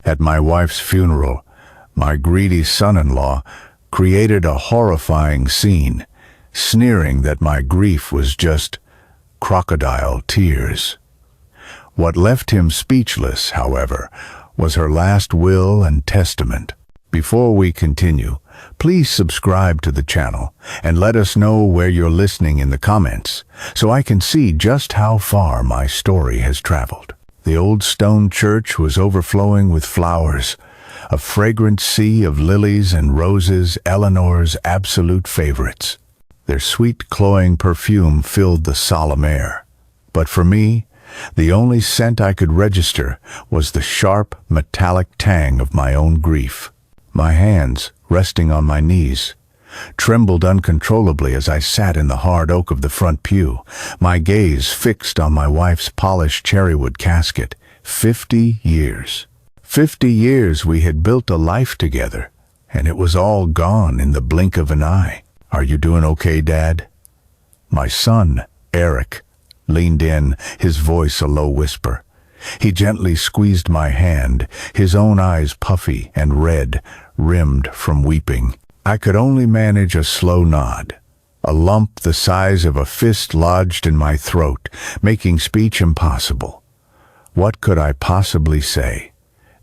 At my wife's funeral, my greedy son-in-law created a horrifying scene, sneering that my grief was just crocodile tears. What left him speechless, however, was her last will and testament. Before we continue, please subscribe to the channel and let us know where you're listening in the comments so I can see just how far my story has traveled. The old stone church was overflowing with flowers, a fragrant sea of lilies and roses, Eleanor's absolute favorites. Their sweet, cloying perfume filled the solemn air. But for me, the only scent I could register was the sharp, metallic tang of my own grief. My hands, resting on my knees, trembled uncontrollably as I sat in the hard oak of the front pew, my gaze fixed on my wife's polished cherrywood casket. 50 years. 50 years we had built a life together, and it was all gone in the blink of an eye. "Are you doing okay, Dad?" My son, Eric, leaned in, his voice a low whisper. He gently squeezed my hand, his own eyes puffy and red, rimmed from weeping. I could only manage a slow nod. A lump the size of a fist lodged in my throat, making speech impossible. What could I possibly say?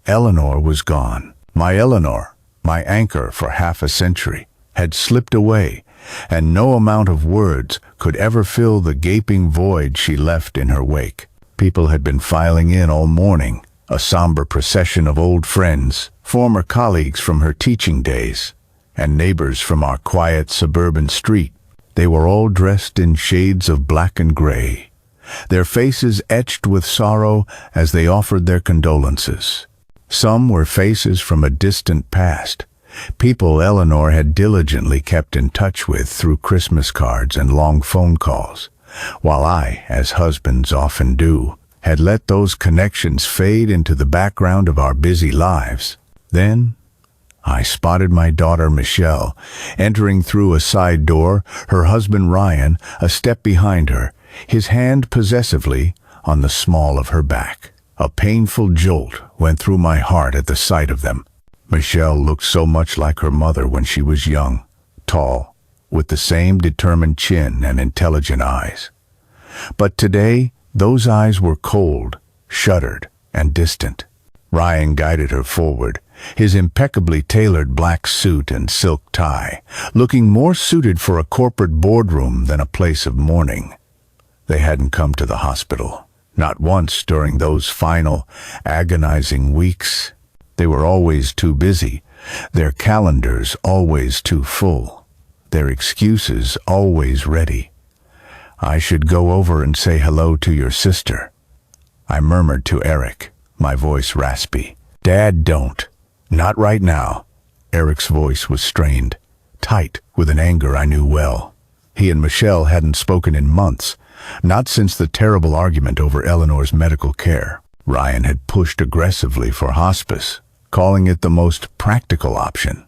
Eleanor was gone. My Eleanor, my anchor for half a century, had slipped away, and no amount of words could ever fill the gaping void she left in her wake. People had been filing in all morning, a somber procession of old friends, former colleagues from her teaching days, and neighbors from our quiet suburban street. They were all dressed in shades of black and gray, their faces etched with sorrow as they offered their condolences. Some were faces from a distant past, people Eleanor had diligently kept in touch with through Christmas cards and long phone calls, while I, as husbands often do, had let those connections fade into the background of our busy lives. Then I spotted my daughter Michelle entering through a side door, her husband Ryan a step behind her, his hand possessively on the small of her back. A painful jolt went through my heart at the sight of them. Michelle looked so much like her mother when she was young, tall, with the same determined chin and intelligent eyes. But today, those eyes were cold, shuttered, and distant. Ryan guided her forward, his impeccably tailored black suit and silk tie, looking more suited for a corporate boardroom than a place of mourning. They hadn't come to the hospital, not once during those final, agonizing weeks. They were always too busy, their calendars always too full, their excuses always ready. "I should go over and say hello to your sister," I murmured to Eric, my voice raspy. "Dad, don't. Not right now." Eric's voice was strained, tight with an anger I knew well. He and Michelle hadn't spoken in months, not since the terrible argument over Eleanor's medical care. Ryan had pushed aggressively for hospice, calling it the most practical option,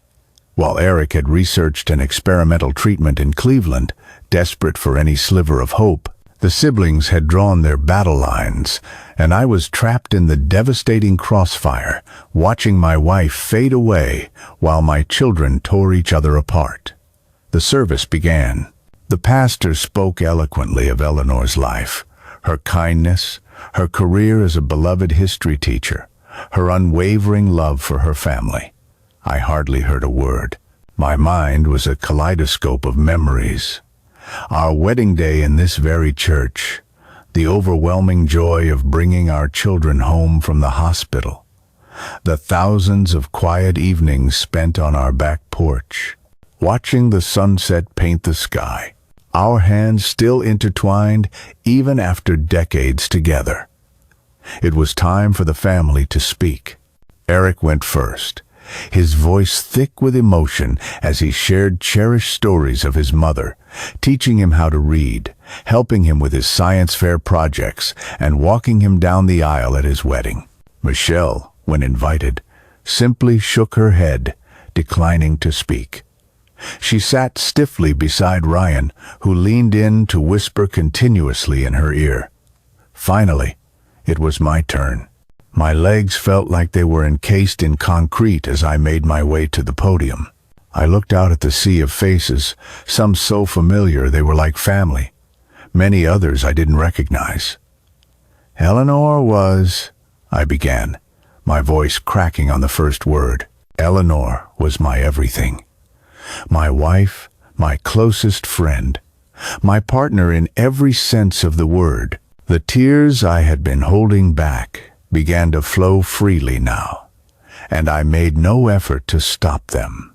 while Eric had researched an experimental treatment in Cleveland, desperate for any sliver of hope. The siblings had drawn their battle lines, and I was trapped in the devastating crossfire, watching my wife fade away while my children tore each other apart. The service began. The pastor spoke eloquently of Eleanor's life, her kindness, her career as a beloved history teacher, her unwavering love for her family. I hardly heard a word. My mind was a kaleidoscope of memories. Our wedding day in this very church, the overwhelming joy of bringing our children home from the hospital, the thousands of quiet evenings spent on our back porch, watching the sunset paint the sky, our hands still intertwined even after decades together. It was time for the family to speak. Eric went first, his voice thick with emotion as he shared cherished stories of his mother, teaching him how to read, helping him with his science fair projects, and walking him down the aisle at his wedding. Michelle, when invited, simply shook her head, declining to speak. She sat stiffly beside Ryan, who leaned in to whisper continuously in her ear. Finally, it was my turn. My legs felt like they were encased in concrete as I made my way to the podium. I looked out at the sea of faces, some so familiar they were like family. Many others I didn't recognize. Eleanor was, I began, my voice cracking on the first word. Eleanor was my everything. My wife, my closest friend, my partner in every sense of the word. The tears I had been holding back began to flow freely now, and I made no effort to stop them.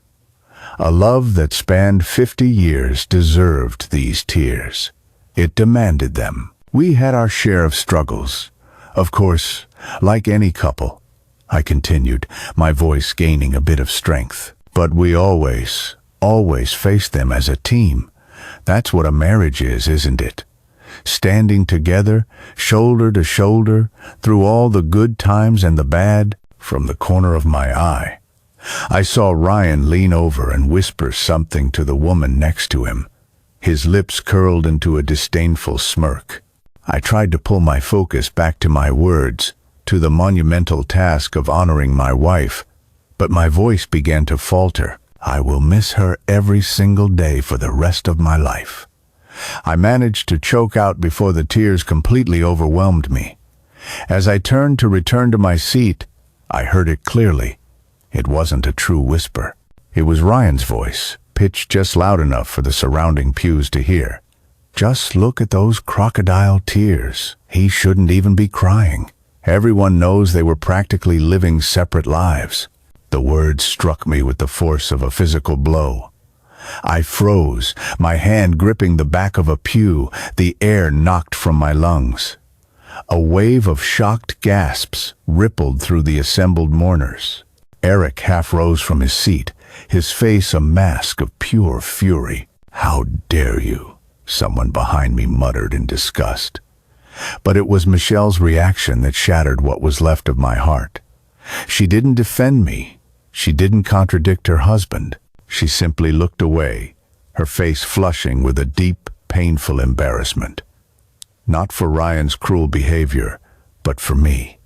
A love that spanned 50 years deserved these tears. It demanded them. We had our share of struggles. Of course, like any couple, I continued, my voice gaining a bit of strength. But we always faced them as a team. That's what a marriage is, isn't it? Standing together, shoulder to shoulder, through all the good times and the bad. From the corner of my eye, I saw Ryan lean over and whisper something to the woman next to him. His lips curled into a disdainful smirk. I tried to pull my focus back to my words, to the monumental task of honoring my wife, but my voice began to falter. I will miss her every single day for the rest of my life. I managed to choke out before the tears completely overwhelmed me. As I turned to return to my seat, I heard it clearly. It wasn't a true whisper. It was Ryan's voice, pitched just loud enough for the surrounding pews to hear. Just look at those crocodile tears. He shouldn't even be crying. Everyone knows they were practically living separate lives. The words struck me with the force of a physical blow. I froze, my hand gripping the back of a pew, the air knocked from my lungs. A wave of shocked gasps rippled through the assembled mourners. Eric half rose from his seat, his face a mask of pure fury. "How dare you?" someone behind me muttered in disgust. But it was Michelle's reaction that shattered what was left of my heart. She didn't defend me. She didn't contradict her husband. She simply looked away, her face flushing with a deep, painful embarrassment. Not for Ryan's cruel behavior, but for me.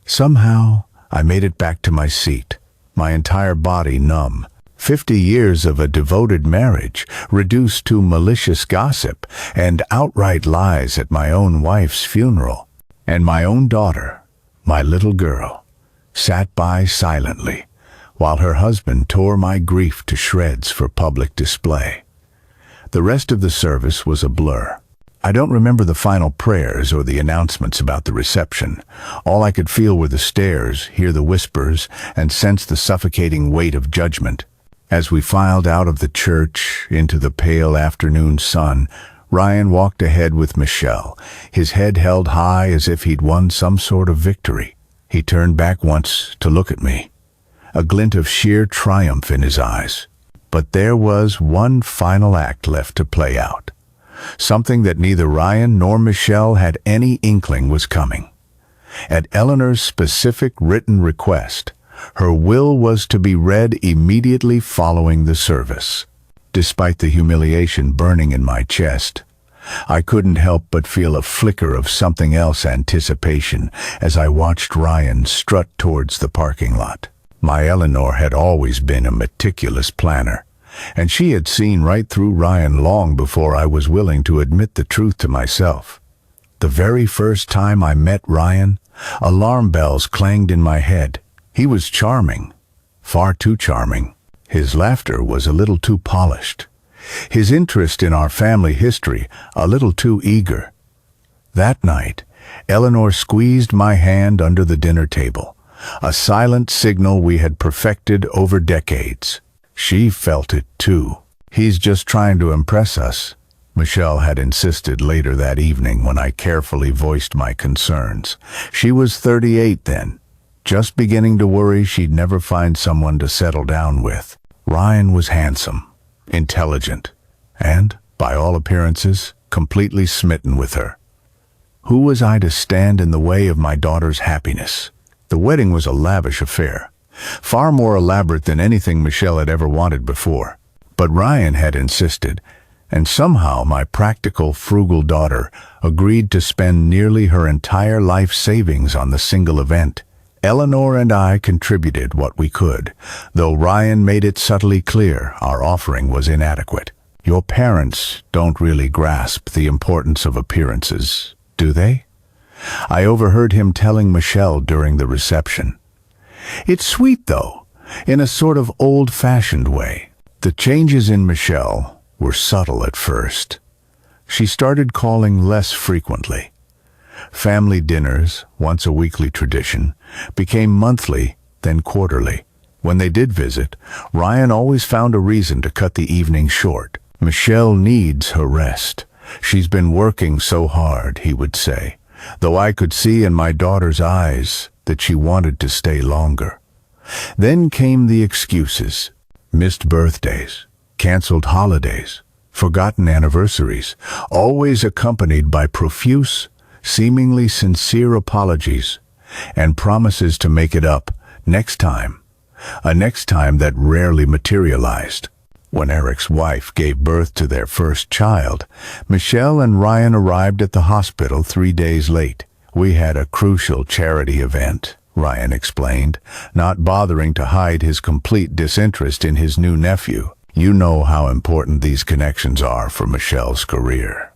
Somehow, I made it back to my seat, my entire body numb. 50 years of a devoted marriage reduced to malicious gossip and outright lies at my own wife's funeral. And my own daughter, my little girl, sat by silently, while her husband tore my grief to shreds for public display. The rest of the service was a blur. I don't remember the final prayers or the announcements about the reception. All I could feel were the stares, hear the whispers, and sense the suffocating weight of judgment. As we filed out of the church into the pale afternoon sun, Ryan walked ahead with Michelle, his head held high as if he'd won some sort of victory. He turned back once to look at me, a glint of sheer triumph in his eyes. But there was one final act left to play out. Something that neither Ryan nor Michelle had any inkling was coming. At Eleanor's specific written request, her will was to be read immediately following the service. Despite the humiliation burning in my chest, I couldn't help but feel a flicker of something else anticipation as I watched Ryan strut towards the parking lot. My Eleanor had always been a meticulous planner, and she had seen right through Ryan long before I was willing to admit the truth to myself. The very first time I met Ryan, alarm bells clanged in my head. He was charming, far too charming. His laughter was a little too polished. His interest in our family history a little too eager. That night, Eleanor squeezed my hand under the dinner table, a silent signal we had perfected over decades. She felt it too. "He's just trying to impress us," Michelle had insisted later that evening when I carefully voiced my concerns. She was 38 then, just beginning to worry she'd never find someone to settle down with. Ryan was handsome, intelligent, and, by all appearances, completely smitten with her. Who was I to stand in the way of my daughter's happiness? The wedding was a lavish affair, far more elaborate than anything Michelle had ever wanted before. But Ryan had insisted, And somehow my practical, frugal daughter agreed to spend nearly her entire life savings on the single event. Eleanor and I contributed what we could, though Ryan made it subtly clear our offering was inadequate. Your parents don't really grasp the importance of appearances, do they? I overheard him telling Michelle during the reception. It's sweet, though, in a sort of old-fashioned way. The changes in Michelle were subtle at first. She started calling less frequently. Family dinners, once a weekly tradition, became monthly, then quarterly. When they did visit, Ryan always found a reason to cut the evening short. Michelle needs her rest. She's been working so hard, he would say, though I could see in my daughter's eyes that she wanted to stay longer. Then came the excuses. Missed birthdays, canceled holidays, forgotten anniversaries, always accompanied by profuse, seemingly sincere apologies and promises to make it up next time, a next time that rarely materialized. When Eric's wife gave birth to their first child, Michelle and Ryan arrived at the hospital 3 days late. We had a crucial charity event, Ryan explained, not bothering to hide his complete disinterest in his new nephew. You know how important these connections are for Michelle's career.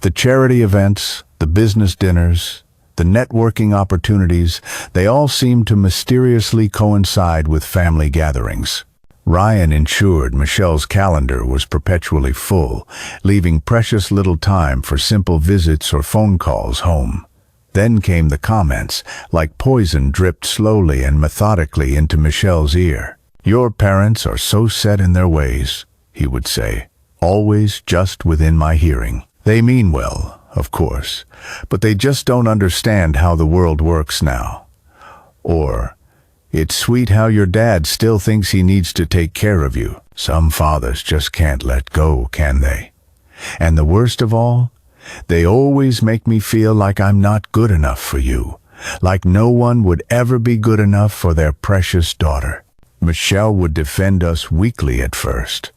The charity events, the business dinners, the networking opportunities, they all seemed to mysteriously coincide with family gatherings. Ryan ensured Michelle's calendar was perpetually full, leaving precious little time for simple visits or phone calls home. Then came the comments, like poison dripped slowly and methodically into Michelle's ear. Your parents are so set in their ways, he would say, always just within my hearing. They mean well, of course, but they just don't understand how the world works now. Or, it's sweet how your dad still thinks he needs to take care of you. Some fathers just can't let go, can they? And the worst of all, they always make me feel like I'm not good enough for you, like no one would ever be good enough for their precious daughter. Michelle would defend us weakly at first,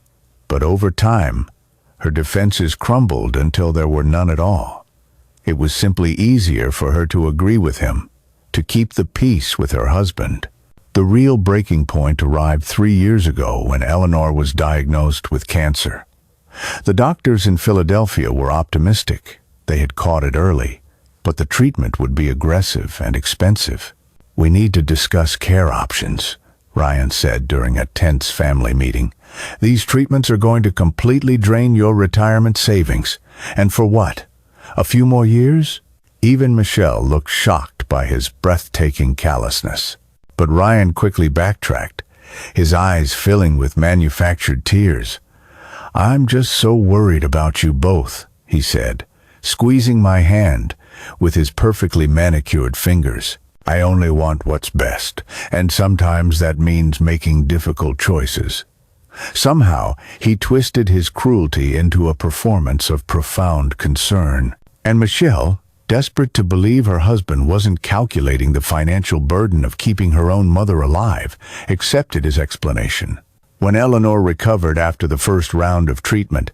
but over time, her defenses crumbled until there were none at all. It was simply easier for her to agree with him, to keep the peace with her husband. The real breaking point arrived 3 years ago when Eleanor was diagnosed with cancer. The doctors in Philadelphia were optimistic. They had caught it early, but the treatment would be aggressive and expensive. We need to discuss care options, Ryan said during a tense family meeting. These treatments are going to completely drain your retirement savings. And for what? A few more years? Even Michelle looked shocked by his breathtaking callousness. But Ryan quickly backtracked, his eyes filling with manufactured tears. I'm just so worried about you both, he said, squeezing my hand with his perfectly manicured fingers. I only want what's best, and sometimes that means making difficult choices. Somehow, he twisted his cruelty into a performance of profound concern. And Michelle, desperate to believe her husband wasn't calculating the financial burden of keeping her own mother alive, accepted his explanation. When Eleanor recovered after the first round of treatment,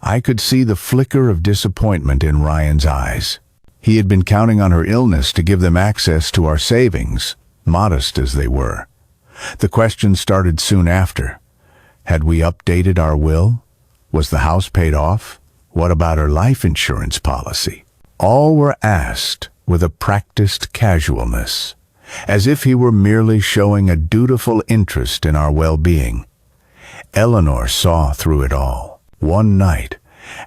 I could see the flicker of disappointment in Ryan's eyes. He had been counting on her illness to give them access to our savings, modest as they were. The questions started soon after. Had we updated our will? Was the house paid off? What about her life insurance policy? All were asked with a practiced casualness, as if he were merely showing a dutiful interest in our well-being. Eleanor saw through it all. One night,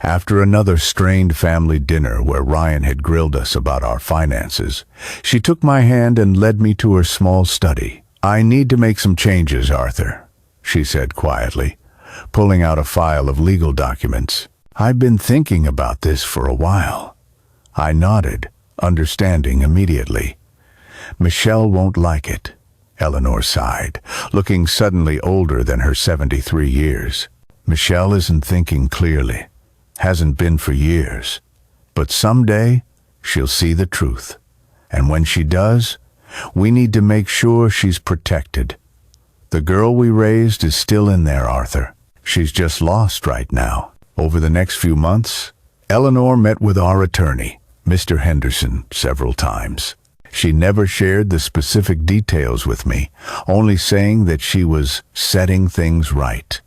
after another strained family dinner where Ryan had grilled us about our finances, she took my hand and led me to her small study. I need to make some changes, Arthur, she said quietly, pulling out a file of legal documents. I've been thinking about this for a while. I nodded, understanding immediately. Michelle won't like it, Eleanor sighed, looking suddenly older than her 73 years. Michelle isn't thinking clearly. Hasn't been for years. But someday, she'll see the truth. And when she does, we need to make sure she's protected. The girl we raised is still in there, Arthur. She's just lost right now. Over the next few months, Eleanor met with our attorney, Mr. Henderson, several times. She never shared the specific details with me, only saying that she was setting things right.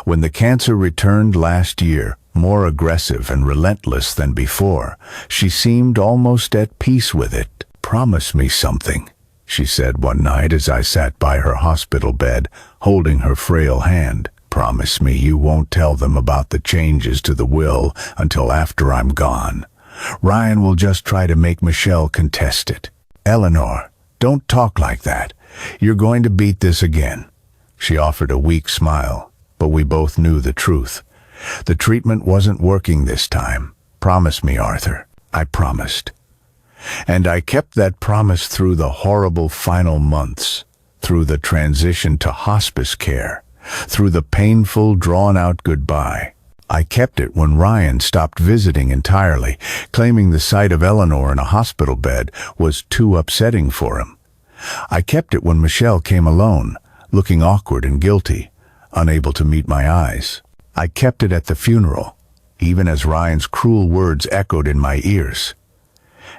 When the cancer returned last year, more aggressive and relentless than before, she seemed almost at peace with it. "Promise me something," she said one night as I sat by her hospital bed, holding her frail hand. "Promise me you won't tell them about the changes to the will until after I'm gone. Ryan will just try to make Michelle contest it." "Eleanor, don't talk like that. You're going to beat this again." She offered a weak smile, but we both knew the truth. The treatment wasn't working this time. "Promise me, Arthur." I promised. And I kept that promise through the horrible final months, through the transition to hospice care, through the painful, drawn-out goodbye. I kept it when Ryan stopped visiting entirely, claiming the sight of Eleanor in a hospital bed was too upsetting for him. I kept it when Michelle came alone, looking awkward and guilty, unable to meet my eyes. I kept it at the funeral, even as Ryan's cruel words echoed in my ears.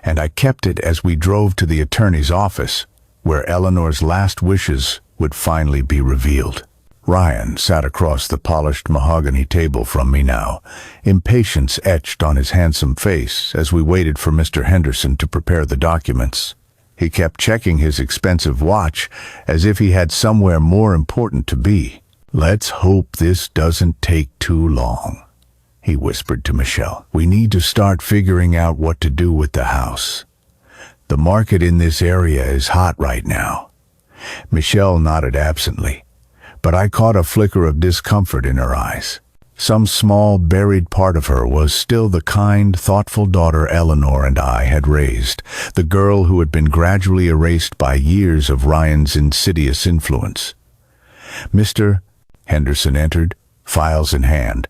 And I kept it as we drove to the attorney's office, where Eleanor's last wishes would finally be revealed. Ryan sat across the polished mahogany table from me now, impatience etched on his handsome face as we waited for Mr. Henderson to prepare the documents. He kept checking his expensive watch as if he had somewhere more important to be. "Let's hope this doesn't take too long," he whispered to Michelle. "We need to start figuring out what to do with the house. The market in this area is hot right now." Michelle nodded absently, but I caught a flicker of discomfort in her eyes. Some small, buried part of her was still the kind, thoughtful daughter Eleanor and I had raised, the girl who had been gradually erased by years of Ryan's insidious influence. Mr. Henderson entered, files in hand,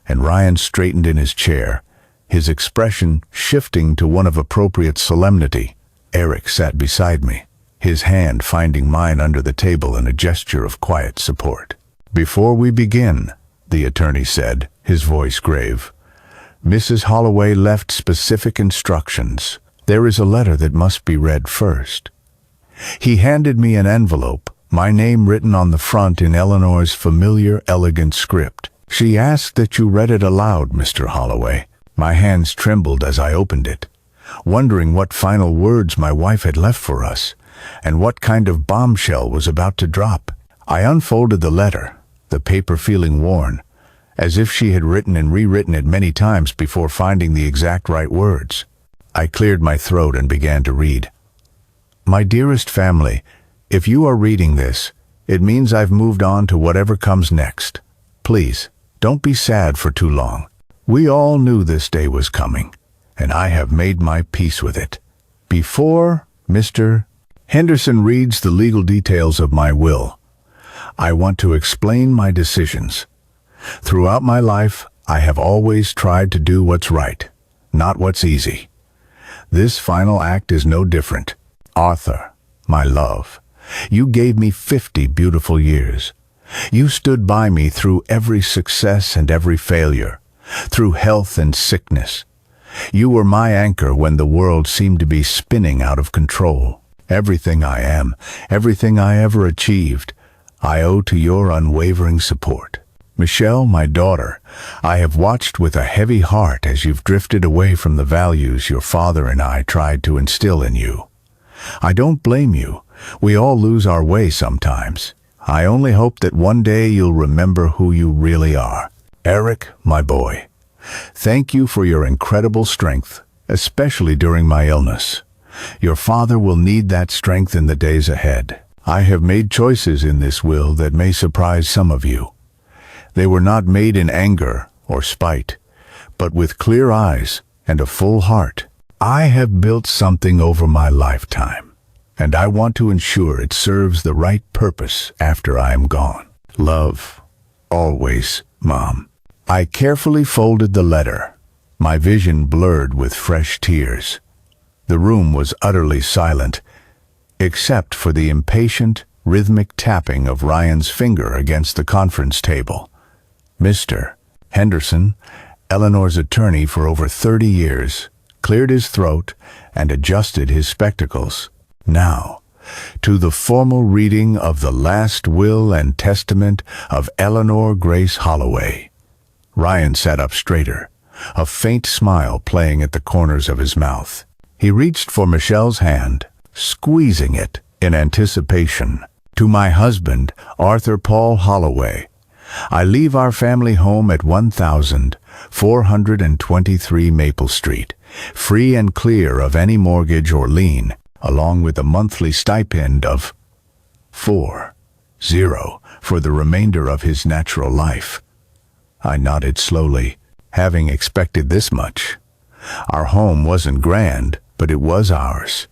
and Ryan straightened in his chair, his expression shifting to one of appropriate solemnity. Eric sat beside me, his hand finding mine under the table in a gesture of quiet support. "Before we begin," the attorney said, his voice grave, "Mrs. Holloway left specific instructions. There is a letter that must be read first." He handed me an envelope, my name written on the front in Eleanor's familiar, elegant script. "She asked that you read it aloud, Mr. Holloway." My hands trembled as I opened it, wondering what final words my wife had left for us, and what kind of bombshell was about to drop. I unfolded the letter, the paper feeling worn, as if she had written and rewritten it many times before finding the exact right words. I cleared my throat and began to read. "My dearest family, if you are reading this, it means I've moved on to whatever comes next. Please, don't be sad for too long. We all knew this day was coming, and I have made my peace with it. Before Mr. Henderson reads the legal details of my will, I want to explain my decisions. Throughout my life, I have always tried to do what's right, not what's easy. This final act is no different. Arthur, my love, you gave me 50 beautiful years. You stood by me through every success and every failure, through health and sickness. You were my anchor when the world seemed to be spinning out of control. Everything I am, everything I ever achieved, I owe to your unwavering support. Michelle, my daughter, I have watched with a heavy heart as you've drifted away from the values your father and I tried to instill in you. I don't blame you. We all lose our way sometimes. I only hope that one day you'll remember who you really are. Eric, my boy, thank you for your incredible strength, especially during my illness. Your father will need that strength in the days ahead. I have made choices in this will that may surprise some of you. They were not made in anger or spite, but with clear eyes and a full heart. I have built something over my lifetime, and I want to ensure it serves the right purpose after I am gone. Love, always, Mom. I carefully folded the letter, my vision blurred with fresh tears. The room was utterly silent, except for the impatient, rhythmic tapping of Ryan's finger against the conference table. Mr. Henderson, Eleanor's attorney for over 30 years, cleared his throat and adjusted his spectacles. Now, to the formal reading of the last will and testament of Eleanor Grace Holloway. Ryan sat up straighter, a faint smile playing at the corners of his mouth. He reached for Michelle's hand, squeezing it in anticipation. To my husband, Arthur Paul Holloway, I leave our family home at 1423 Maple Street, free and clear of any mortgage or lien, along with a monthly stipend of $40 for the remainder of his natural life. I nodded slowly, having expected this much. Our home wasn't grand, but it was ours.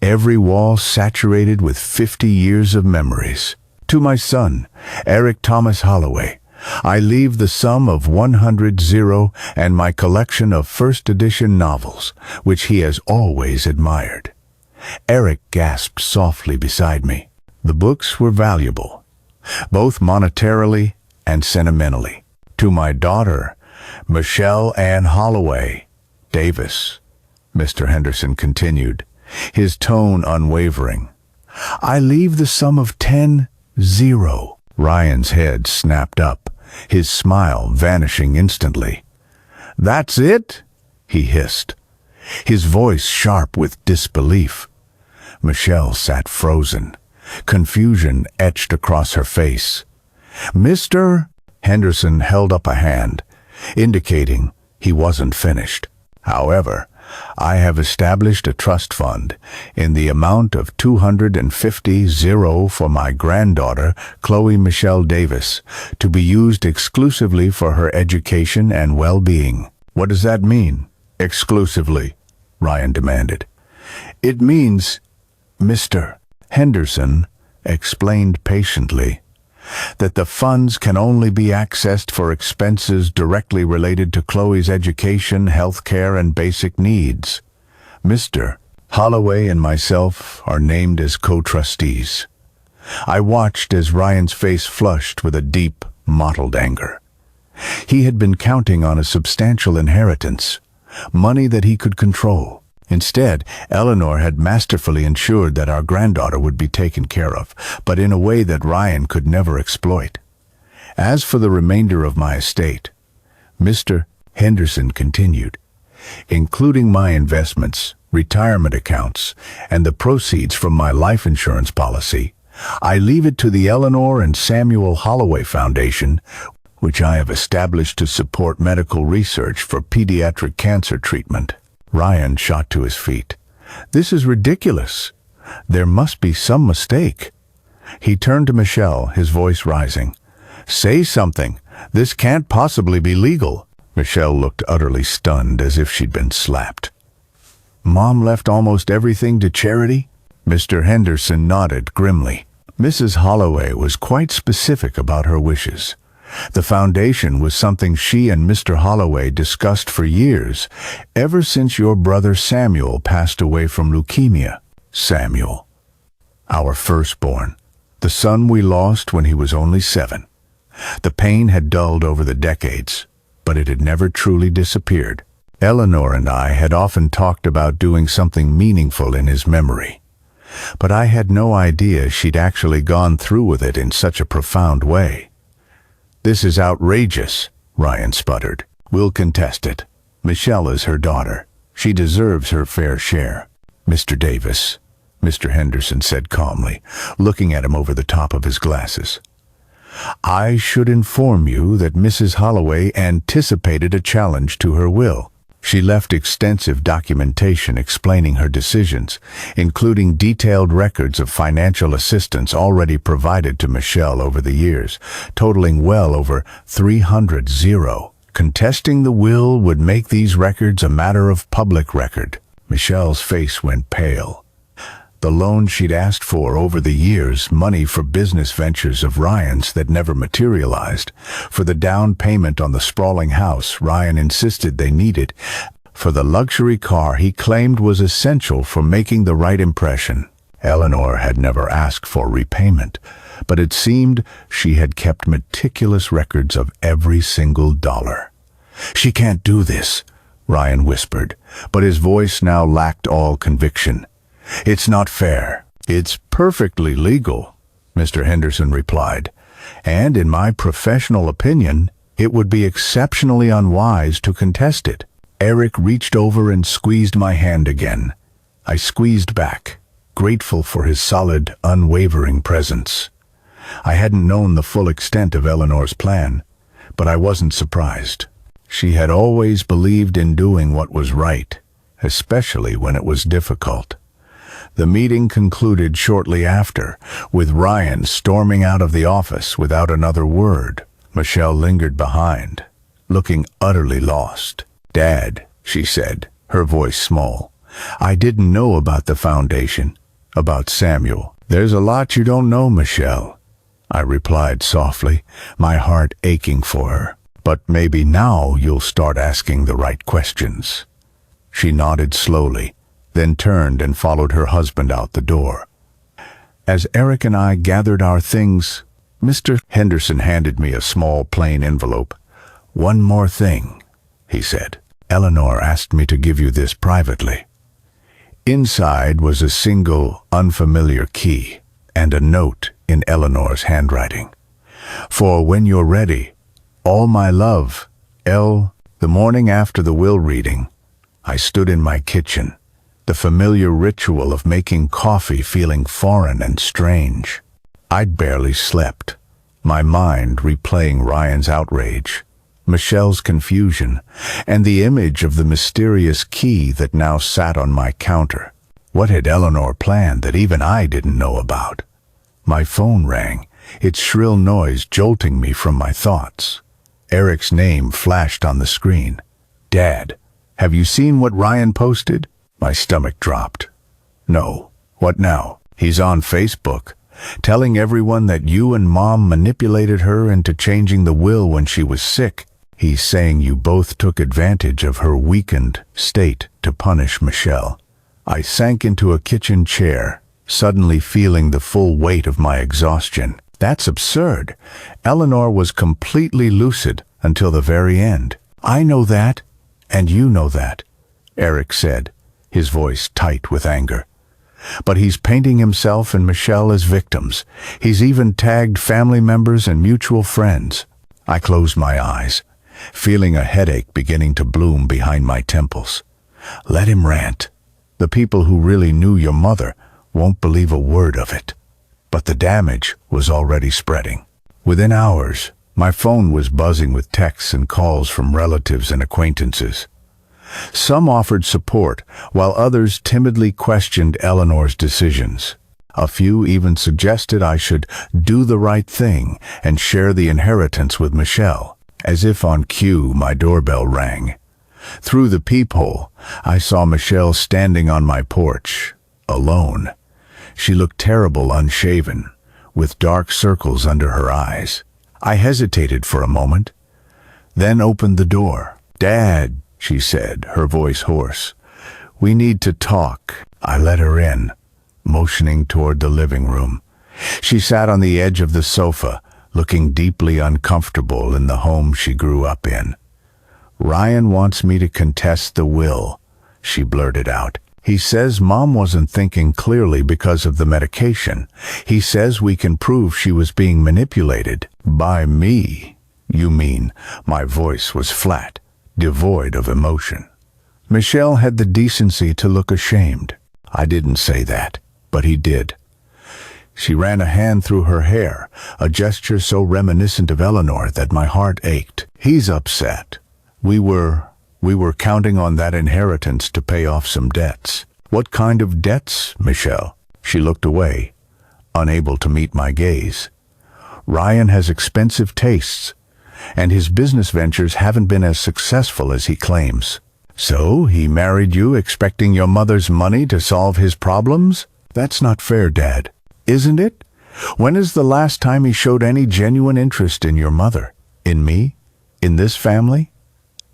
Every wall saturated with 50 years of memories. To my son, Eric Thomas Holloway, I leave the sum of $100 and my collection of first edition novels, which he has always admired. Eric gasped softly beside me. The books were valuable, both monetarily and sentimentally. To my daughter, Michelle Ann Holloway Davis, Mr. Henderson continued, his tone unwavering, I leave the sum of $10. Ryan's head snapped up, his smile vanishing instantly. That's it? He hissed, his voice sharp with disbelief. Michelle sat frozen, confusion etched across her face. Mr. Henderson held up a hand, indicating he wasn't finished. However, I have established a trust fund in the amount of $250 for my granddaughter, Chloe Michelle Davis, to be used exclusively for her education and well-being. What does that mean, exclusively? Ryan demanded. It means, Mr. Henderson explained patiently, that the funds can only be accessed for expenses directly related to Chloe's education, health care, and basic needs. Mr. Holloway and myself are named as co-trustees. I watched as Ryan's face flushed with a deep, mottled anger. He had been counting on a substantial inheritance, money that he could control. Instead, Eleanor had masterfully ensured that our granddaughter would be taken care of, but in a way that Ryan could never exploit. As for the remainder of my estate, Mr. Henderson continued, including my investments, retirement accounts, and the proceeds from my life insurance policy, I leave it to the Eleanor and Samuel Holloway Foundation, which I have established to support medical research for pediatric cancer treatment. Ryan shot to his feet. This is ridiculous. There must be some mistake. He turned to Michelle, his voice rising. Say something. This can't possibly be legal. Michelle looked utterly stunned, as if she'd been slapped. Mom left almost everything to charity? Mr. Henderson nodded grimly. Mrs. Holloway was quite specific about her wishes. The foundation was something she and Mr. Holloway discussed for years, ever since your brother Samuel passed away from leukemia. Samuel, our firstborn, the son we lost when he was only 7. The pain had dulled over the decades, but it had never truly disappeared. Eleanor and I had often talked about doing something meaningful in his memory, but I had no idea she'd actually gone through with it in such a profound way. This is outrageous, Ryan sputtered. We'll contest it. Michelle is her daughter. She deserves her fair share. Mr. Davis, Mr. Henderson said calmly, looking at him over the top of his glasses. I should inform you that Mrs. Holloway anticipated a challenge to her will. She left extensive documentation explaining her decisions, including detailed records of financial assistance already provided to Michelle over the years, totaling well over $300. Contesting the will would make these records a matter of public record. Michelle's face went pale. The loan she'd asked for over the years, money for business ventures of Ryan's that never materialized, for the down payment on the sprawling house Ryan insisted they needed, for the luxury car he claimed was essential for making the right impression. Eleanor had never asked for repayment, but it seemed she had kept meticulous records of every single dollar. "She can't do this," Ryan whispered, but his voice now lacked all conviction. "It's not fair." "It's perfectly legal," Mr. Henderson replied, "and in my professional opinion, it would be exceptionally unwise to contest it." Eric reached over and squeezed my hand again. I squeezed back, grateful for his solid, unwavering presence. I hadn't known the full extent of Eleanor's plan, but I wasn't surprised. She had always believed in doing what was right, especially when it was difficult. The meeting concluded shortly after, with Ryan storming out of the office without another word. Michelle lingered behind, looking utterly lost. "Dad," she said, her voice small, "I didn't know about the foundation, about Samuel." "There's a lot you don't know, Michelle," I replied softly, my heart aching for her. "But maybe now you'll start asking the right questions." She nodded slowly, then turned and followed her husband out the door. As Eric and I gathered our things, Mr. Henderson handed me a small plain envelope. "One more thing," he said. "Eleanor asked me to give you this privately." Inside was a single, unfamiliar key and a note in Eleanor's handwriting. "For when you're ready, all my love, El." The morning after the will reading, I stood in my kitchen, the familiar ritual of making coffee feeling foreign and strange. I'd barely slept, my mind replaying Ryan's outrage, Michelle's confusion, and the image of the mysterious key that now sat on my counter. What had Eleanor planned that even I didn't know about? My phone rang, its shrill noise jolting me from my thoughts. Eric's name flashed on the screen. "Dad, have you seen what Ryan posted?" My stomach dropped. "No. What now?" "He's on Facebook, telling everyone that you and Mom manipulated her into changing the will when she was sick. He's saying you both took advantage of her weakened state to punish Michelle." I sank into a kitchen chair, suddenly feeling the full weight of my exhaustion. That's absurd. Eleanor was completely lucid until the very end. "I know that, and you know that," Eric said, his voice tight with anger. "But he's painting himself and Michelle as victims. He's even tagged family members and mutual friends." I closed my eyes, feeling a headache beginning to bloom behind my temples. "Let him rant. The people who really knew your mother won't believe a word of it." But the damage was already spreading. Within hours, my phone was buzzing with texts and calls from relatives and acquaintances. Some offered support, while others timidly questioned Eleanor's decisions. A few even suggested I should do the right thing and share the inheritance with Michelle. As if on cue, my doorbell rang. Through the peephole, I saw Michelle standing on my porch, alone. She looked terrible unshaven, with dark circles under her eyes. I hesitated for a moment, then opened the door. "Dad," she said, her voice hoarse, "we need to talk." I let her in, motioning toward the living room. She sat on the edge of the sofa, looking deeply uncomfortable in the home she grew up in. "Ryan wants me to contest the will," she blurted out. "He says Mom wasn't thinking clearly because of the medication. He says we can prove she was being manipulated." "By me, you mean?" My voice was flat, devoid of emotion. Michelle had the decency to look ashamed. "I didn't say that, but he did." She ran a hand through her hair, a gesture so reminiscent of Eleanor that my heart ached. "He's upset. We were counting on that inheritance to pay off some debts." "What kind of debts, Michelle?" She looked away, unable to meet my gaze. "Ryan has expensive tastes, and his business ventures haven't been as successful as he claims." "So he married you expecting your mother's money to solve his problems? That's not fair, Dad. Isn't it? When is the last time he showed any genuine interest in your mother? In me? In this family?"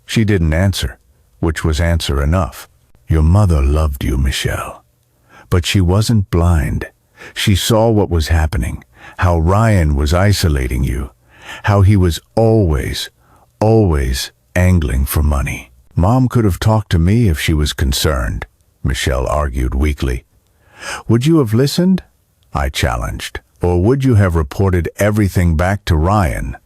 She didn't answer, which was answer enough. "Your mother loved you, Michelle. But she wasn't blind. She saw what was happening, how Ryan was isolating you, how he was always angling for money. Mom could have talked to me if she was concerned, Michelle argued weakly. Would you have listened? I challenged. Or would you have reported everything back to Ryan,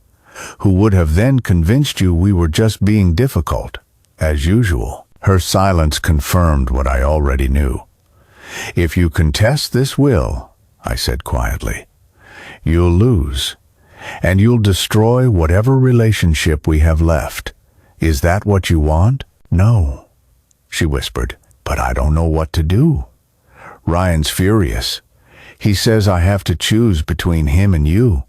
who would have then convinced you we were just being difficult, as usual? Her silence confirmed what I already knew. If you contest this will, I said quietly, you'll lose, and you'll destroy whatever relationship we have left. Is that what you want? No, she whispered, but I don't know what to do. Ryan's furious. He says I have to choose between him and you.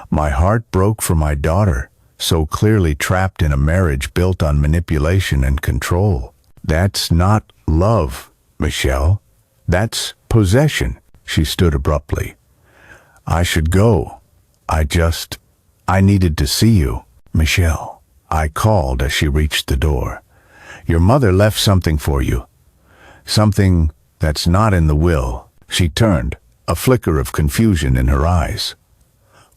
My heart broke for my daughter, so clearly trapped in a marriage built on manipulation and control. That's not love, Michelle. That's possession. She stood abruptly. I should go. I needed to see you. Michelle, I called as she reached the door. Your mother left something for you. Something that's not in the will. She turned, a flicker of confusion in her eyes.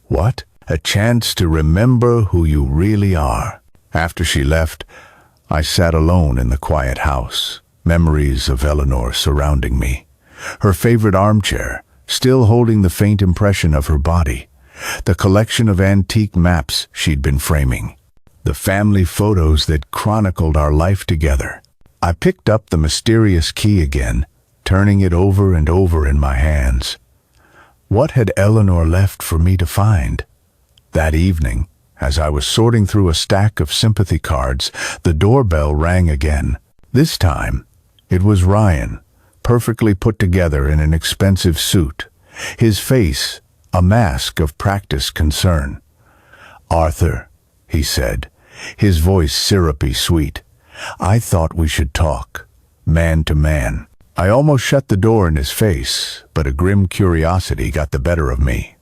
What? A chance to remember who you really are. After she left, I sat alone in the quiet house, memories of Eleanor surrounding me. Her favorite armchair, still holding the faint impression of her body. The collection of antique maps she'd been framing. The family photos that chronicled our life together. I picked up the mysterious key again, turning it over and over in my hands. What had Eleanor left for me to find? That evening, as I was sorting through a stack of sympathy cards, the doorbell rang again. This time, it was Ryan, perfectly put together in an expensive suit, his face a mask of practiced concern. Arthur, he said, his voice syrupy sweet. I thought we should talk, man to man. I almost shut the door in his face, but a grim curiosity got the better of me.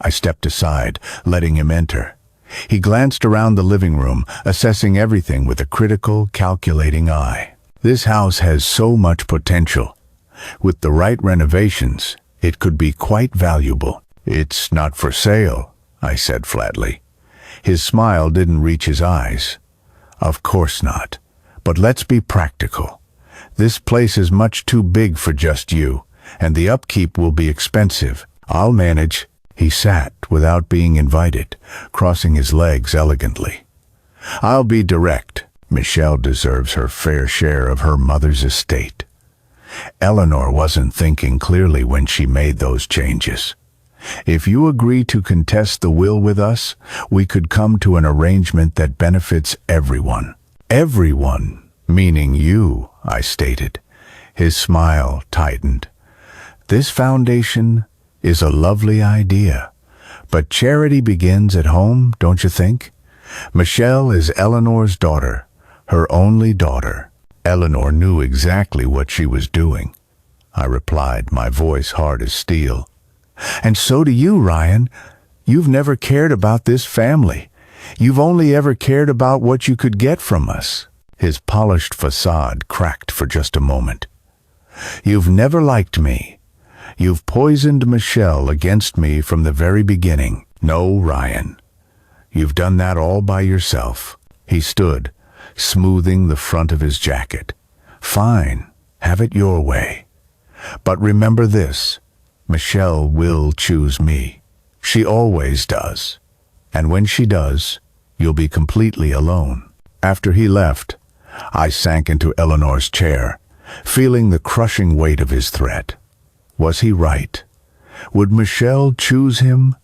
I stepped aside, letting him enter. He glanced around the living room, assessing everything with a critical, calculating eye. This house has so much potential. With the right renovations, it could be quite valuable. It's not for sale, I said flatly. His smile didn't reach his eyes. Of course not. But let's be practical. This place is much too big for just you, and the upkeep will be expensive. I'll manage. He sat without being invited, crossing his legs elegantly. I'll be direct. Michelle deserves her fair share of her mother's estate. Eleanor wasn't thinking clearly when she made those changes. If you agree to contest the will with us, we could come to an arrangement that benefits everyone. Everyone, meaning you, I stated. His smile tightened. This foundation is a lovely idea, but charity begins at home, don't you think? Michelle is Eleanor's daughter, her only daughter. Eleanor knew exactly what she was doing. I replied, my voice hard as steel. And so do you, Ryan. You've never cared about this family. You've only ever cared about what you could get from us. His polished facade cracked for just a moment. You've never liked me. You've poisoned Michelle against me from the very beginning. No, Ryan. You've done that all by yourself. He stood, smoothing the front of his jacket. Fine, have it your way. But remember this. Michelle will choose me. She always does. And when she does, you'll be completely alone. After he left, I sank into Eleanor's chair, feeling the crushing weight of his threat. Was he right? Would Michelle choose him,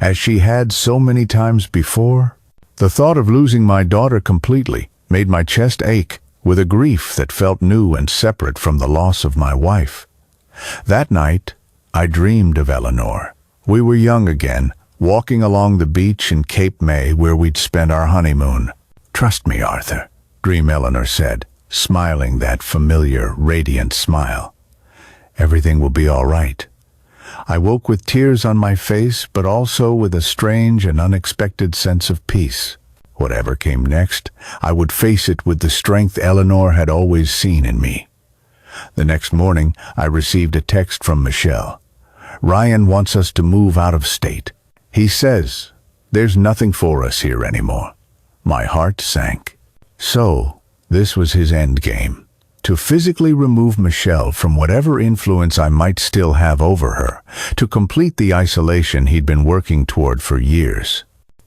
as she had so many times before? The thought of losing my daughter completely made my chest ache with a grief that felt new and separate from the loss of my wife. That night, I dreamed of Eleanor. We were young again, walking along the beach in Cape May where we'd spent our honeymoon. Trust me, Arthur, Dream Eleanor said, smiling that familiar, radiant smile. Everything will be all right. I woke with tears on my face, but also with a strange and unexpected sense of peace. Whatever came next, I would face it with the strength Eleanor had always seen in me. The next morning, I received a text from Michelle. Ryan wants us to move out of state. He says there's nothing for us here anymore. My heart sank. So, this was his endgame. To physically remove Michelle from whatever influence I might still have over her, to complete the isolation he'd been working toward for years.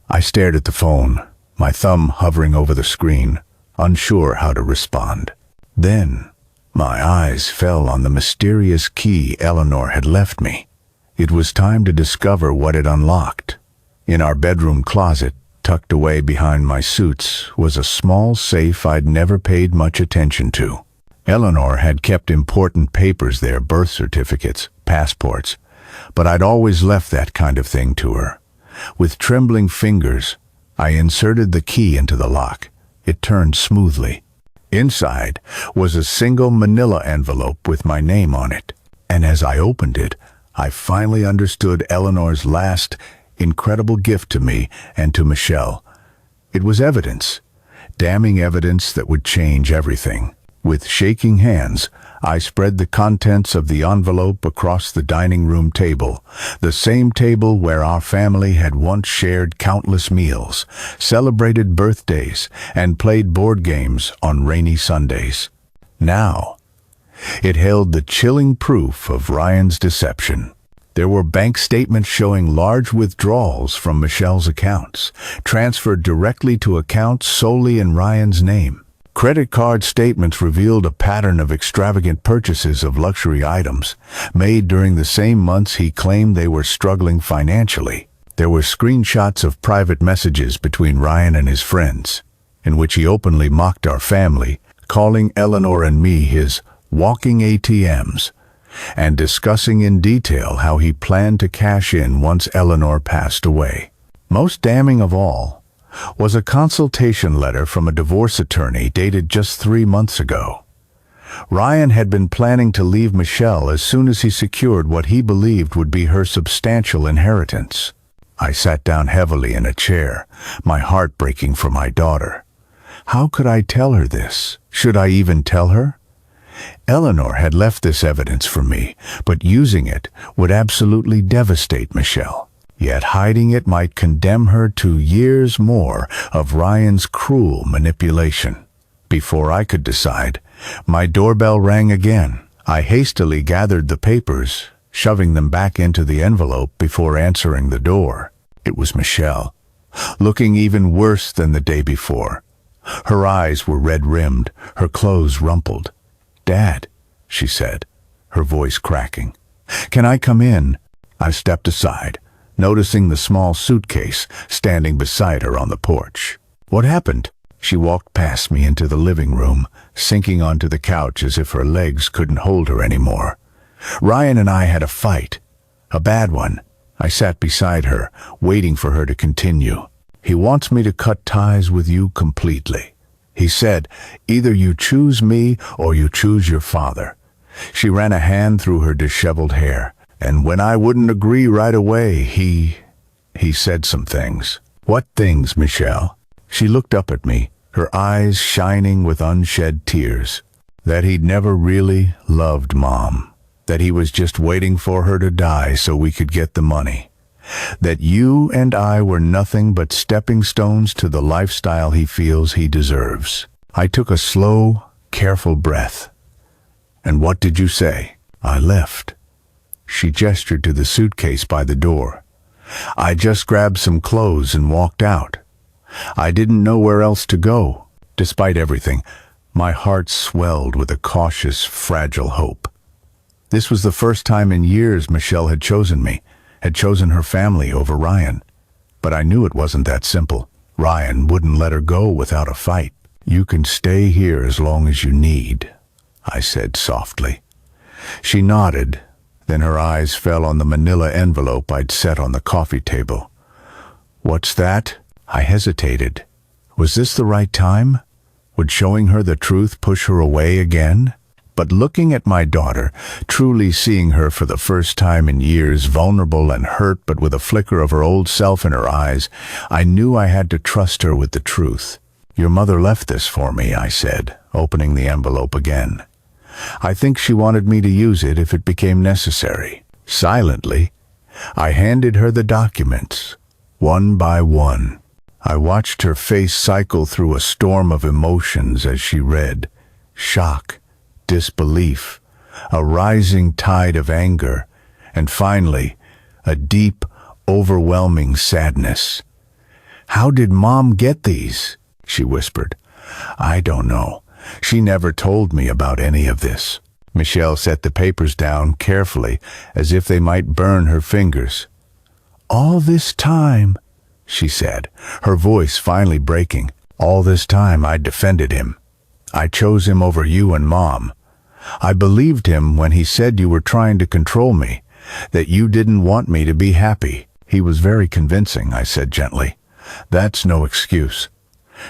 I stared at the phone, my thumb hovering over the screen, unsure how to respond. Then, my eyes fell on the mysterious key Eleanor had left me. It was time to discover what it unlocked. In our bedroom closet, tucked away behind my suits, was a small safe I'd never paid much attention to. Eleanor had kept important papers there, birth certificates, passports, but I'd always left that kind of thing to her. With trembling fingers, I inserted the key into the lock. It turned smoothly. Inside was a single manila envelope with my name on it, and as I opened it, I finally understood Eleanor's last, incredible gift to me and to Michelle. It was evidence, damning evidence that would change everything. With shaking hands, I spread the contents of the envelope across the dining room table, the same table where our family had once shared countless meals, celebrated birthdays, and played board games on rainy Sundays. Now, it held the chilling proof of Ryan's deception. There were bank statements showing large withdrawals from Michelle's accounts, transferred directly to accounts solely in Ryan's name. Credit card statements revealed a pattern of extravagant purchases of luxury items, made during the same months he claimed they were struggling financially. There were screenshots of private messages between Ryan and his friends, in which he openly mocked our family, calling Eleanor and me his walking ATMs, and discussing in detail how he planned to cash in once Eleanor passed away. Most damning of all was a consultation letter from a divorce attorney dated just 3 months ago. Ryan had been planning to leave Michelle as soon as he secured what he believed would be her substantial inheritance. I sat down heavily in a chair, my heart breaking for my daughter. How could I tell her this? Should I even tell her? Eleanor had left this evidence for me, but using it would absolutely devastate Michelle. Yet hiding it might condemn her to years more of Ryan's cruel manipulation. Before I could decide, my doorbell rang again. I hastily gathered the papers, shoving them back into the envelope before answering the door. It was Michelle, looking even worse than the day before. Her eyes were red-rimmed, her clothes rumpled. "Dad," she said, her voice cracking. "Can I come in?" I stepped aside, noticing the small suitcase standing beside her on the porch. "What happened?" She walked past me into the living room, sinking onto the couch as if her legs couldn't hold her anymore. "Ryan and I had a fight. A bad one." I sat beside her, waiting for her to continue. "He wants me to cut ties with you completely. He said, either you choose me or you choose your father." She ran a hand through her disheveled hair. "And when I wouldn't agree right away, he said some things." "What things, Michelle?" She looked up at me, her eyes shining with unshed tears. "That he'd never really loved Mom. That he was just waiting for her to die so we could get the money. That you and I were nothing but stepping stones to the lifestyle he feels he deserves." I took a slow, careful breath. "And what did you say?" "I left." She gestured to the suitcase by the door. "I just grabbed some clothes and walked out. I didn't know where else to go." Despite everything, my heart swelled with a cautious, fragile hope. This was the first time in years Michelle had chosen me, had chosen her family over Ryan. But I knew it wasn't that simple. Ryan wouldn't let her go without a fight. "You can stay here as long as you need," I said softly. She nodded. Then her eyes fell on the manila envelope I'd set on the coffee table. "What's that?" I hesitated. Was this the right time? Would showing her the truth push her away again? But looking at my daughter, truly seeing her for the first time in years, vulnerable and hurt but with a flicker of her old self in her eyes, I knew I had to trust her with the truth. "Your mother left this for me," I said, opening the envelope again. "I think she wanted me to use it if it became necessary." Silently, I handed her the documents, one by one. I watched her face cycle through a storm of emotions as she read. Shock, disbelief, a rising tide of anger, and finally, a deep, overwhelming sadness. "How did Mom get these?" she whispered. "I don't know. She never told me about any of this." Michelle set the papers down carefully, as if they might burn her fingers. "All this time," she said, her voice finally breaking, "all this time I defended him. I chose him over you and Mom. I believed him when he said you were trying to control me, that you didn't want me to be happy." "He was very convincing," I said gently. "That's no excuse."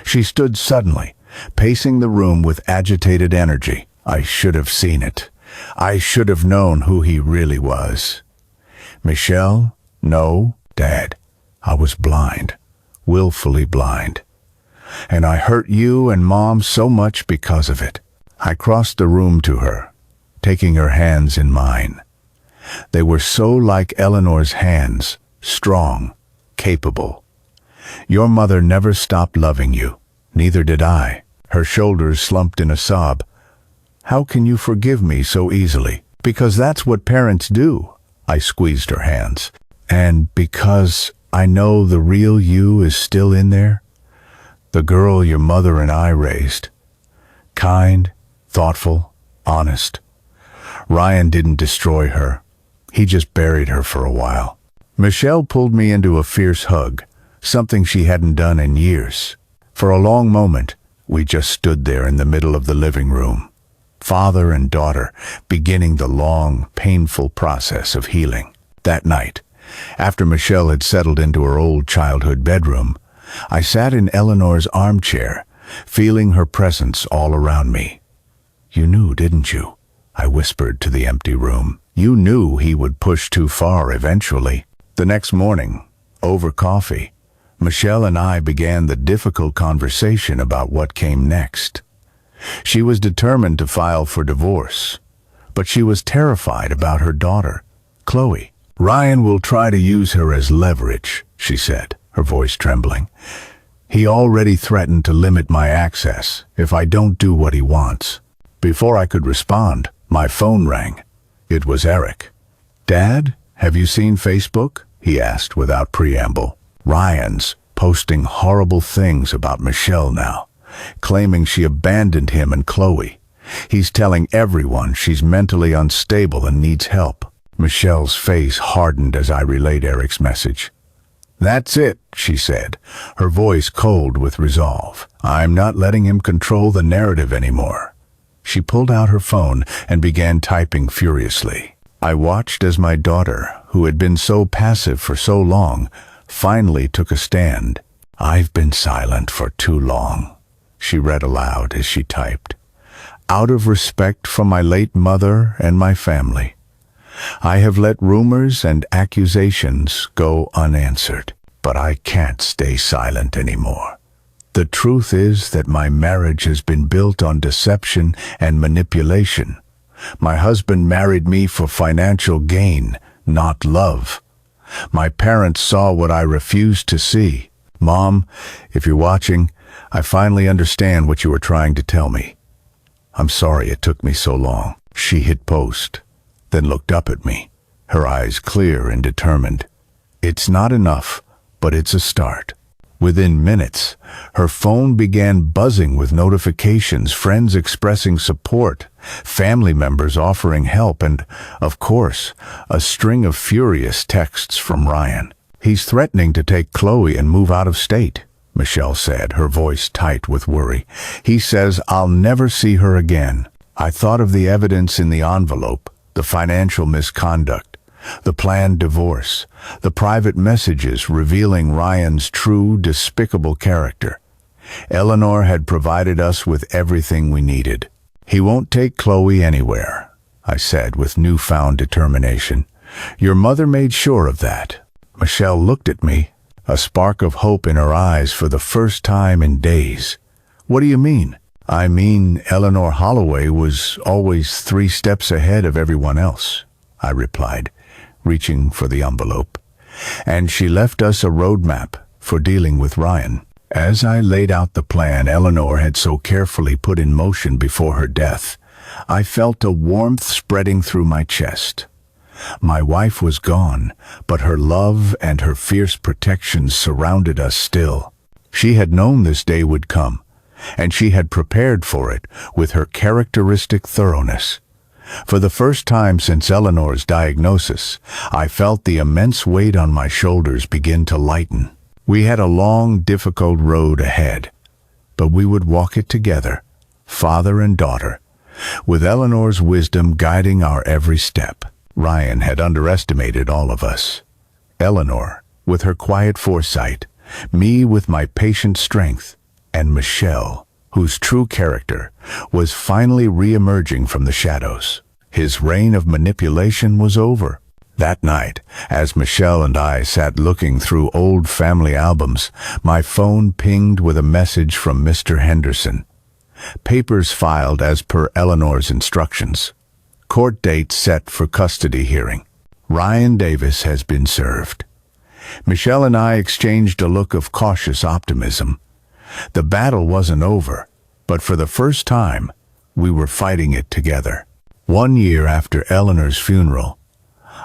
She stood suddenly, pacing the room with agitated energy. I should have seen it. I should have known who he really was. "Michelle, no, Dad. I was blind, willfully blind. And I hurt you and Mom so much because of it." I crossed the room to her, taking her hands in mine. They were so like Eleanor's hands, strong, capable. "Your mother never stopped loving you. Neither did I." Her shoulders slumped in a sob. "How can you forgive me so easily?" "Because that's what parents do." I squeezed her hands. "And because I know the real you is still in there. The girl your mother and I raised. Kind, thoughtful, honest. Ryan didn't destroy her. He just buried her for a while." Michelle pulled me into a fierce hug, something she hadn't done in years. For a long moment, we just stood there in the middle of the living room, father and daughter, beginning the long, painful process of healing. That night, after Michelle had settled into her old childhood bedroom, I sat in Eleanor's armchair, feeling her presence all around me. "You knew, didn't you?" I whispered to the empty room. "You knew he would push too far eventually." The next morning, over coffee, Michelle and I began the difficult conversation about what came next. She was determined to file for divorce, but she was terrified about her daughter, Chloe. "Ryan will try to use her as leverage," she said, her voice trembling. "He already threatened to limit my access if I don't do what he wants." Before I could respond, my phone rang. It was Eric. "Dad, have you seen Facebook?" he asked without preamble. "Ryan's posting horrible things about Michelle now, claiming she abandoned him and Chloe. He's telling everyone she's mentally unstable and needs help." Michelle's face hardened as I relayed Eric's message. "That's it," she said, her voice cold with resolve. "I'm not letting him control the narrative anymore." She pulled out her phone and began typing furiously. I watched as my daughter, who had been so passive for so long, finally took a stand. "I've been silent for too long," she read aloud as she typed. "Out of respect for my late mother and my family, I have let rumors and accusations go unanswered, but I can't stay silent anymore. The truth is that my marriage has been built on deception and manipulation. My husband married me for financial gain, not love. My parents saw what I refused to see. Mom, if you're watching, I finally understand what you were trying to tell me. I'm sorry it took me so long." She hit post, then looked up at me, her eyes clear and determined. "It's not enough, but it's a start." Within minutes, her phone began buzzing with notifications, friends expressing support, family members offering help, and, of course, a string of furious texts from Ryan. "He's threatening to take Chloe and move out of state," Michelle said, her voice tight with worry. "He says I'll never see her again." I thought of the evidence in the envelope, the financial misconduct, the planned divorce, the private messages revealing Ryan's true, despicable character. Eleanor had provided us with everything we needed. "He won't take Chloe anywhere," I said with newfound determination. "Your mother made sure of that." Michelle looked at me, a spark of hope in her eyes for the first time in days. "What do you mean?" "I mean, Eleanor Holloway was always 3 steps ahead of everyone else," I replied, reaching for the envelope. And she left us a roadmap for dealing with Ryan. As I laid out the plan Eleanor had so carefully put in motion before her death, I felt a warmth spreading through my chest. My wife was gone, but her love and her fierce protection surrounded us still. She had known this day would come, and she had prepared for it with her characteristic thoroughness. For the first time since Eleanor's diagnosis, I felt the immense weight on my shoulders begin to lighten. We had a long, difficult road ahead, but we would walk it together, father and daughter, with Eleanor's wisdom guiding our every step. Ryan had underestimated all of us. Eleanor, with her quiet foresight, me with my patient strength, and Michelle, whose true character was finally re-emerging from the shadows. His reign of manipulation was over. That night, as Michelle and I sat looking through old family albums, my phone pinged with a message from Mr. Henderson. Papers filed as per Eleanor's instructions. Court date set for custody hearing. Ryan Davis has been served. Michelle and I exchanged a look of cautious optimism. The battle wasn't over, but for the first time, we were fighting it together. 1 year after Eleanor's funeral,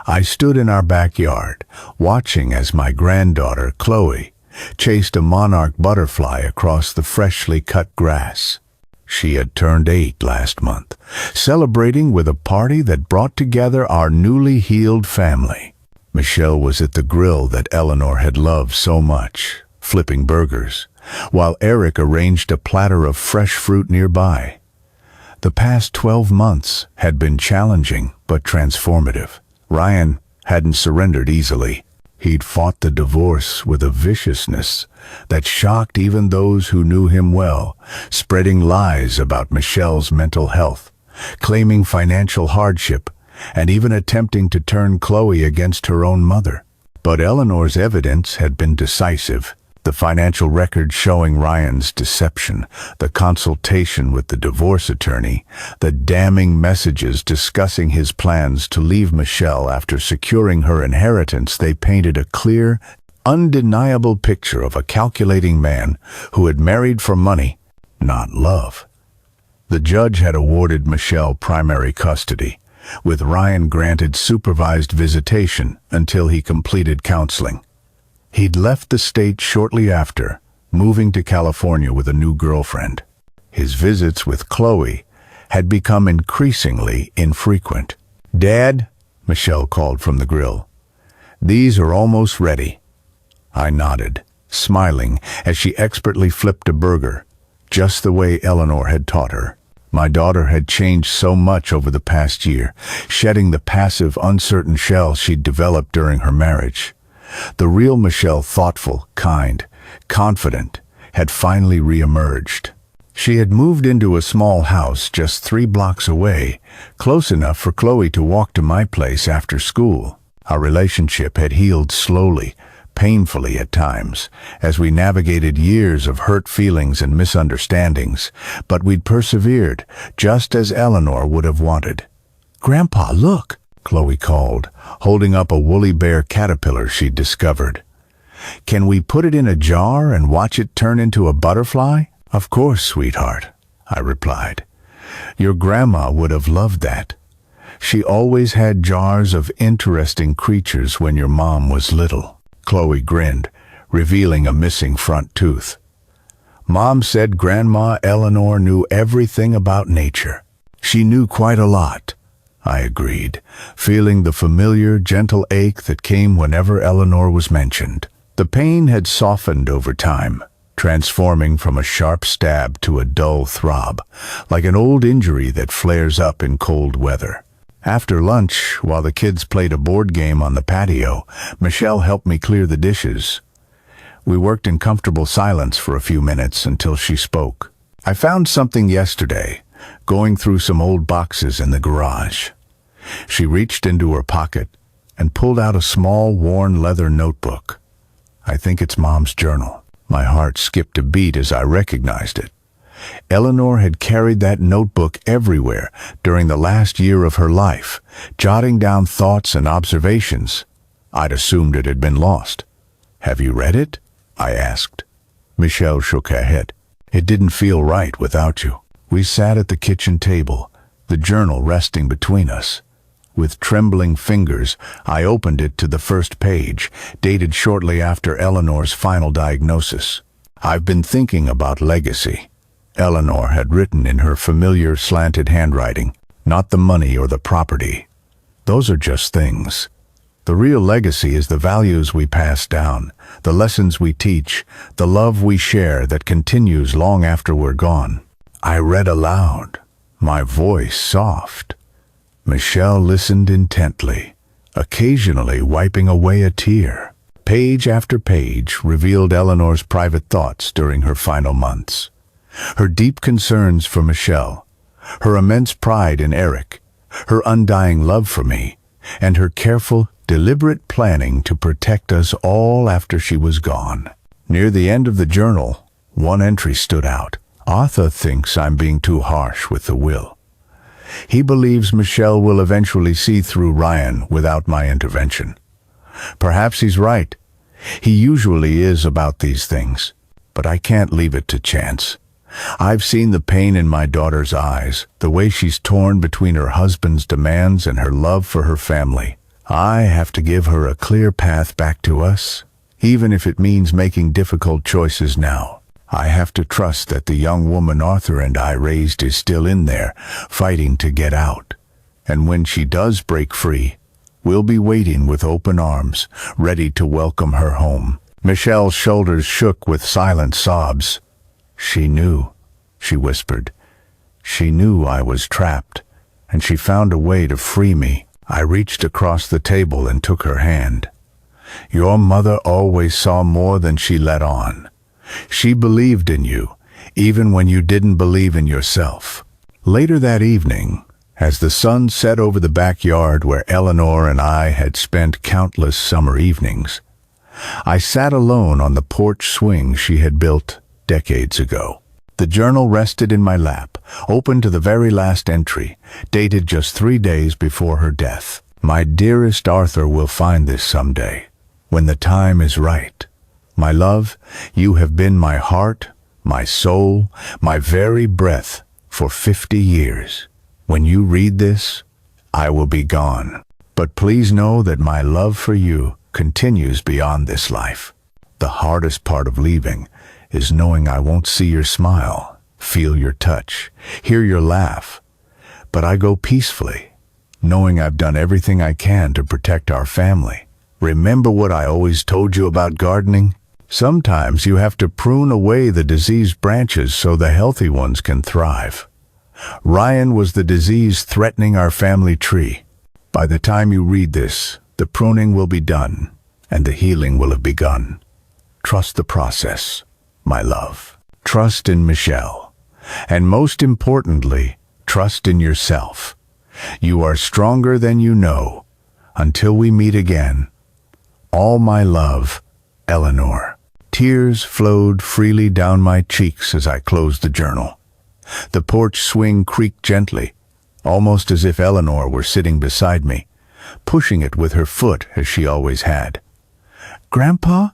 I stood in our backyard, watching as my granddaughter, Chloe, chased a monarch butterfly across the freshly cut grass. She had turned 8 last month, celebrating with a party that brought together our newly healed family. Michelle was at the grill that Eleanor had loved so much, flipping burgers, while Eric arranged a platter of fresh fruit nearby. The past 12 months had been challenging but transformative. Ryan hadn't surrendered easily. He'd fought the divorce with a viciousness that shocked even those who knew him well, spreading lies about Michelle's mental health, claiming financial hardship, and even attempting to turn Chloe against her own mother. But Eleanor's evidence had been decisive. The financial record showing Ryan's deception, the consultation with the divorce attorney, the damning messages discussing his plans to leave Michelle after securing her inheritance, they painted a clear, undeniable picture of a calculating man who had married for money, not love. The judge had awarded Michelle primary custody, with Ryan granted supervised visitation until he completed counseling. He'd left the state shortly after, moving to California with a new girlfriend. His visits with Chloe had become increasingly infrequent. "Dad," Michelle called from the grill, "these are almost ready." I nodded, smiling as she expertly flipped a burger, just the way Eleanor had taught her. My daughter had changed so much over the past year, shedding the passive, uncertain shell she'd developed during her marriage. The real Michelle, thoughtful, kind, confident, had finally re-emerged. She had moved into a small house just 3 blocks away, close enough for Chloe to walk to my place after school. Our relationship had healed slowly, painfully at times, as we navigated years of hurt feelings and misunderstandings, but we'd persevered, just as Eleanor would have wanted. "Grandpa, look!" Chloe called, holding up a woolly bear caterpillar she'd discovered. "Can we put it in a jar and watch it turn into a butterfly?" "Of course, sweetheart," I replied. "Your grandma would have loved that. She always had jars of interesting creatures when your mom was little." Chloe grinned, revealing a missing front tooth. "Mom said Grandma Eleanor knew everything about nature." "She knew quite a lot," I agreed, feeling the familiar, gentle ache that came whenever Eleanor was mentioned. The pain had softened over time, transforming from a sharp stab to a dull throb, like an old injury that flares up in cold weather. After lunch, while the kids played a board game on the patio, Michelle helped me clear the dishes. We worked in comfortable silence for a few minutes until she spoke. "I found something yesterday, going through some old boxes in the garage." She reached into her pocket and pulled out a small, worn leather notebook. "I think it's Mom's journal." My heart skipped a beat as I recognized it. Eleanor had carried that notebook everywhere during the last year of her life, jotting down thoughts and observations. I'd assumed it had been lost. "Have you read it?" I asked. Michelle shook her head. "It didn't feel right without you." We sat at the kitchen table, the journal resting between us. With trembling fingers, I opened it to the first page, dated shortly after Eleanor's final diagnosis. "I've been thinking about legacy," Eleanor had written in her familiar slanted handwriting. "Not the money or the property. Those are just things. The real legacy is the values we pass down, the lessons we teach, the love we share that continues long after we're gone." I read aloud, my voice soft. Michelle listened intently, occasionally wiping away a tear. Page after page revealed Eleanor's private thoughts during her final months. Her deep concerns for Michelle, her immense pride in Eric, her undying love for me, and her careful, deliberate planning to protect us all after she was gone. Near the end of the journal, one entry stood out. "Arthur thinks I'm being too harsh with the will. He believes Michelle will eventually see through Ryan without my intervention. Perhaps he's right. He usually is about these things, but I can't leave it to chance. I've seen the pain in my daughter's eyes, the way she's torn between her husband's demands and her love for her family. I have to give her a clear path back to us, even if it means making difficult choices now. I have to trust that the young woman Arthur and I raised is still in there, fighting to get out. And when she does break free, we'll be waiting with open arms, ready to welcome her home." Michelle's shoulders shook with silent sobs. "She knew," she whispered. "She knew I was trapped, and she found a way to free me." I reached across the table and took her hand. "Your mother always saw more than she let on. She believed in you, even when you didn't believe in yourself." Later that evening, as the sun set over the backyard where Eleanor and I had spent countless summer evenings, I sat alone on the porch swing she had built decades ago. The journal rested in my lap, open to the very last entry, dated just 3 days before her death. "My dearest Arthur will find this someday, when the time is right. My love, you have been my heart, my soul, my very breath for 50 years. When you read this, I will be gone. But please know that my love for you continues beyond this life. The hardest part of leaving is knowing I won't see your smile, feel your touch, hear your laugh. But I go peacefully, knowing I've done everything I can to protect our family. Remember what I always told you about gardening? Sometimes you have to prune away the diseased branches so the healthy ones can thrive. Ryan was the disease threatening our family tree. By the time you read this, the pruning will be done, and the healing will have begun. Trust the process, my love. Trust in Michelle. And most importantly, trust in yourself. You are stronger than you know. Until we meet again. All my love, Eleanor." Tears flowed freely down my cheeks as I closed the journal. The porch swing creaked gently, almost as if Eleanor were sitting beside me, pushing it with her foot as she always had. "Grandpa?"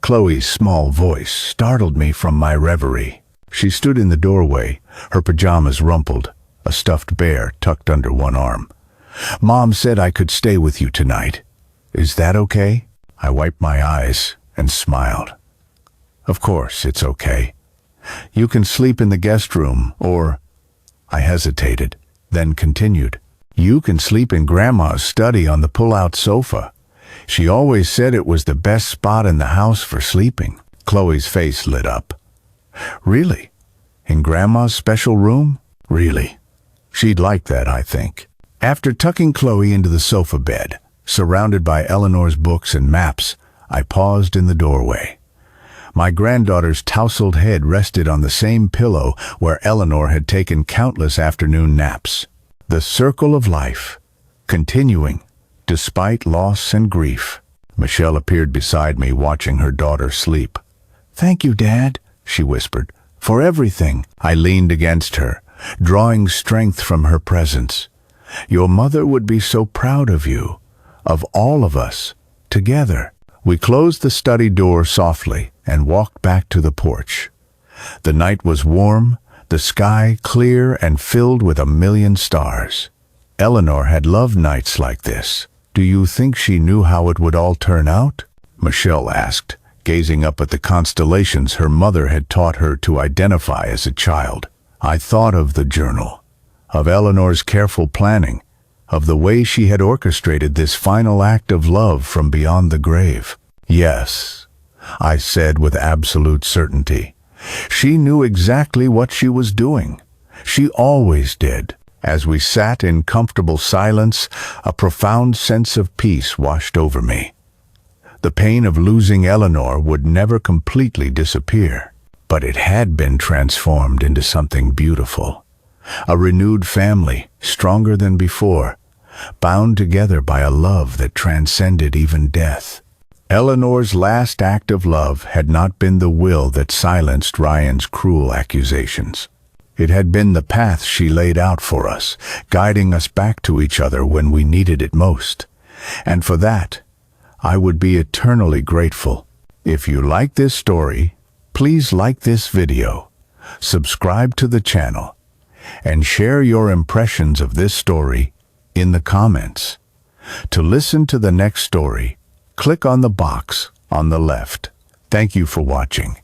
Chloe's small voice startled me from my reverie. She stood in the doorway, her pajamas rumpled, a stuffed bear tucked under one arm. "Mom said I could stay with you tonight. Is that okay?" I wiped my eyes and smiled. "Of course, it's okay. You can sleep in the guest room, or—" I hesitated, then continued. "You can sleep in Grandma's study on the pull-out sofa. She always said it was the best spot in the house for sleeping." Chloe's face lit up. "Really? In Grandma's special room? Really? She'd like that, I think." After tucking Chloe into the sofa bed, surrounded by Eleanor's books and maps, I paused in the doorway. My granddaughter's tousled head rested on the same pillow where Eleanor had taken countless afternoon naps. The circle of life, continuing, despite loss and grief. Michelle appeared beside me, watching her daughter sleep. "Thank you, Dad," she whispered, For everything. I leaned against her, drawing strength from her presence. Your mother would be so proud of you, of all of us, together. We closed the study door softly and walked back to the porch. The night was warm, the sky clear and filled with a million stars. Eleanor had loved nights like this. Do you think she knew how it would all turn out? Michelle asked, gazing up at the constellations her mother had taught her to identify as a child. I thought of the journal, of Eleanor's careful planning, of the way she had orchestrated this final act of love from beyond the grave. Yes, I said with absolute certainty. She knew exactly what she was doing. She always did. As we sat in comfortable silence, a profound sense of peace washed over me. The pain of losing Eleanor would never completely disappear, but it had been transformed into something beautiful. A renewed family, stronger than before, bound together by a love that transcended even death. Eleanor's last act of love had not been the will that silenced Ryan's cruel accusations. It had been the path she laid out for us, guiding us back to each other when we needed it most. And for that, I would be eternally grateful. If you like this story, please like this video, subscribe to the channel, and share your impressions of this story in the comments. To listen to the next story, click on the box on the left. Thank you for watching.